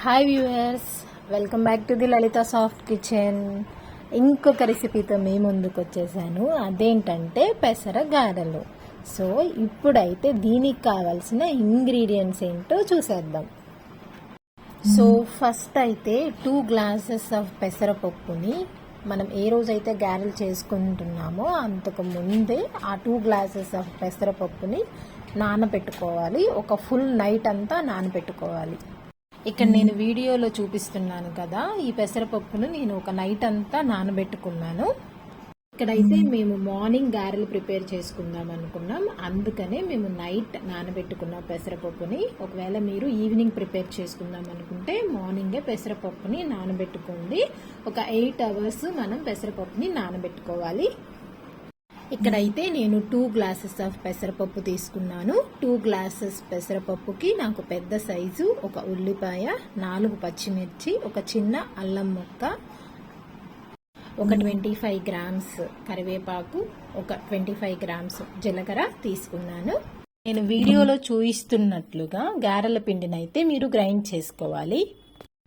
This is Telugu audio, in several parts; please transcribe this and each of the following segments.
Hi viewers, welcome back to the Lalitha soft kitchen. ఇంకొక రెసిపీతో మీ ముందుకు వచ్చేసాను. అదేంటంటే పెసర గారెలు. సో ఇప్పుడైతే దీనికి కావాల్సిన ఇంగ్రీడియంట్స్ ఏంటో చూసేద్దాం. సో ఫస్ట్ అయితే 2 గ్లాసెస్ ఆఫ్ పెసరపప్పుని మనం ఏ రోజైతే గారెలు చేసుకుంటున్నామో అంతకు ముందే ఆ 2 గ్లాసెస్ ఆఫ్ పెసరపప్పుని నానబెట్టుకోవాలి. ఒక ఫుల్ నైట్ అంతా నానబెట్టుకోవాలి. ఇక్కడ నేను వీడియోలో చూపిస్తున్నాను కదా, ఈ పెసరపప్పును నేను ఒక నైట్ అంతా నానబెట్టుకున్నాను. ఇక్కడైతే మేము మార్నింగ్ గారెలు ప్రిపేర్ చేసుకుందాం అనుకున్నాం, అందుకనే మేము నైట్ నానబెట్టుకున్న పెసరపప్పుని. ఒకవేళ మీరు ఈవినింగ్ ప్రిపేర్ చేసుకుందాం అనుకుంటే మార్నింగే పెసరపప్పుని నానబెట్టుకోండి. ఒక 8 అవర్స్ మనం పెసరపప్పుని నానబెట్టుకోవాలి. ఇక్కడైతే నేను 2 గ్లాసెస్ ఆఫ్ పెసరపప్పు తీసుకున్నాను. 2 గ్లాసెస్ పెసరపప్పుకి నాకు పెద్ద సైజు ఒక ఉల్లిపాయ, 4 పచ్చిమిర్చి, ఒక చిన్న అల్లం ముక్క, ఒక 25 గ్రామ్స్ కరివేపాకు, ఒక 25 గ్రామ్స్ జీలకర్ర తీసుకున్నాను. నేను వీడియోలో చూపిస్తున్నట్లుగా గారెల పిండిని అయితే మీరు గ్రైండ్ చేసుకోవాలి.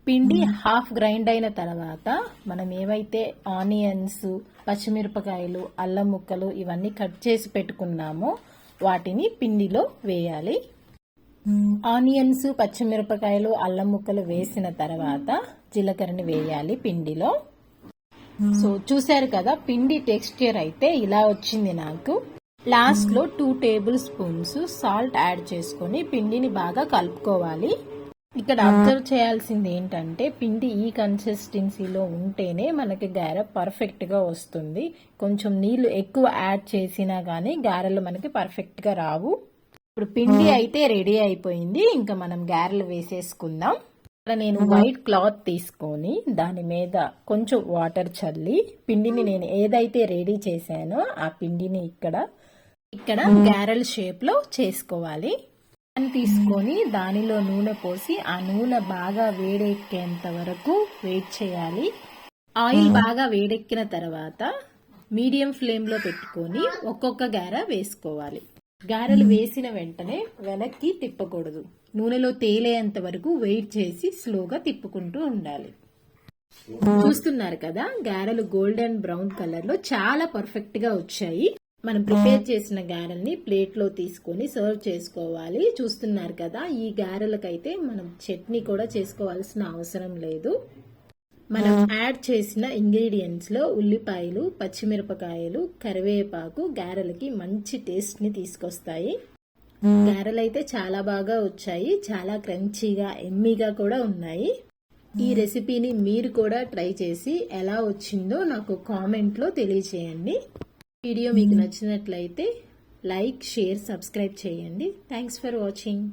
పిండి హాఫ్ గ్రైండ్ అయిన తర్వాత మనం ఏవైతే ఆనియన్స్, పచ్చిమిరపకాయలు, అల్లం ముక్కలు ఇవన్నీ కట్ చేసి పెట్టుకున్నామో వాటిని పిండిలో వేయాలి. ఆనియన్స్, పచ్చిమిరపకాయలు, అల్లం ముక్కలు వేసిన తర్వాత జీలకర్రని వేయాలి పిండిలో. సో చూసారు కదా, పిండి టెక్స్చర్ అయితే ఇలా వచ్చింది నాకు. లాస్ట్ లో 2 టేబుల్ స్పూన్స్ సాల్ట్ యాడ్ చేసుకొని పిండిని బాగా కలుపుకోవాలి. ఇక్కడ అబ్జర్వ్ చేయాల్సింది ఏంటంటే పిండి ఈ కన్సిస్టెన్సీలో ఉంటేనే మనకి గారె పర్ఫెక్ట్ గా వస్తుంది. కొంచెం నీళ్లు ఎక్కువ యాడ్ చేసినా గానీ గారెలు మనకి పర్ఫెక్ట్ గా రావు. ఇప్పుడు పిండి అయితే రెడీ అయిపోయింది, ఇంకా మనం గారెలు వేసేసుకుందాం. ఇక్కడ నేను వైట్ క్లాత్ తీసుకొని దాని మీద కొంచెం వాటర్ చల్లి పిండిని నేను ఏదైతే రెడీ చేశానో ఆ పిండిని ఇక్కడ గారెల షేప్ లో చేసుకోవాలి. తీసుకొని దానిలో నూనె పోసి ఆ నూనె బాగా వేడెక్కేంత వరకు వెయిట్ చేయాలి. ఆయిల్ బాగా వేడెక్కిన తర్వాత మీడియం ఫ్లేమ్ లో పెట్టుకొని ఒక్కొక్క గారె వేసుకోవాలి. గారెలు వేసిన వెంటనే వెనక్కి తిప్పకూడదు. నూనెలో తేలేంత వరకు వెయిట్ చేసి స్లోగా తిప్పుకుంటూ ఉండాలి. చూస్తున్నారు కదా, గారెలు గోల్డెన్ బ్రౌన్ కలర్ లో చాలా పర్ఫెక్ట్ గా వచ్చాయి. మనం ప్రిపేర్ చేసిన గారెల్ని ప్లేట్ లో తీసుకొని సర్వ్ చేసుకోవాలి. చూస్తున్నారు కదా, ఈ గారెలకైతే మనం చట్నీ కూడా చేసుకోవాల్సిన అవసరం లేదు. మనం యాడ్ చేసిన ఇంగ్రీడియంట్స్ లో ఉల్లిపాయలు, పచ్చిమిరపకాయలు, కరివేపాకు గారెలకి మంచి టేస్ట్ ని తీసుకొస్తాయి. గారెలు అయితే చాలా బాగా వచ్చాయి, చాలా క్రంచీగా, ఎమ్మీగా కూడా ఉన్నాయి. ఈ రెసిపీని మీరు కూడా ట్రై చేసి ఎలా వచ్చిందో నాకు కామెంట్ లో తెలియచేయండి. వీడియో మీకు నచ్చినట్లయితే లైక్, షేర్, సబ్స్క్రైబ్ చేయండి. Thanks for watching.